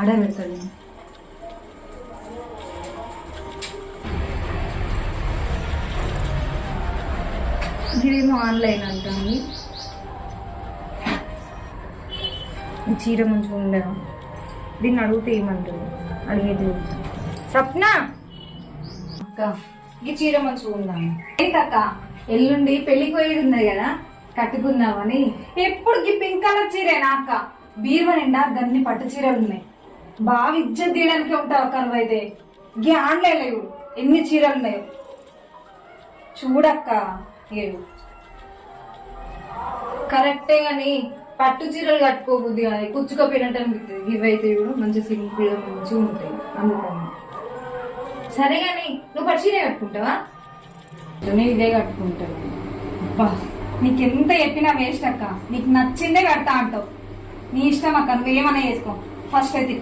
Order పెడతాడు. ఇదేమో online అంటుంది. ఈ చీర మంచిగా ఉండదు. దీన్ని అడిగితే ఏమంటుంది? అడిగేది సప్న అక్క, ఈ చీర మంచిగా ఉందా? ఏంటక్క, ఎల్లుండి పెళ్లికి పోయేది ఉన్నది కదా, కట్టుకుందామని. ఎప్పుడు ఈ పింక్ కలర్ చీరేనా అక్క? బీరువా నిండా గన్ని పట్టు చీరలు ఉన్నాయి. బాగా ఇజ్జత్ తీయడానికి ఉంటావు అక్క నువ్వైతే. గీ ఆన్లైన్ లేవు ఎన్ని చీరలు ఉన్నాయో చూడక్క. ఏడు కరెక్టే గాని పట్టు చీరలు కట్టుకోబుద్ది కానీ కుచ్చుకోపోయినట్టు అనిపిస్తుంది. ఇవైతే చూడు మంచి సింపుల్ గా మంచిగా ఉంటాయి. అందుకని సరే గాని నువ్వు పట్టు చీర కట్టుకుంటావా? నేను ఇదే కట్టుకుంటాను. అబ్బా, నీకెంత చెప్పినా వేస్ట్ అక్క. నీకు నచ్చిందే కడతా అంటావు. నీ ఇష్టం అక్క, నువ్వేమన్నా చేసుకో. ఫస్ట్ అయితే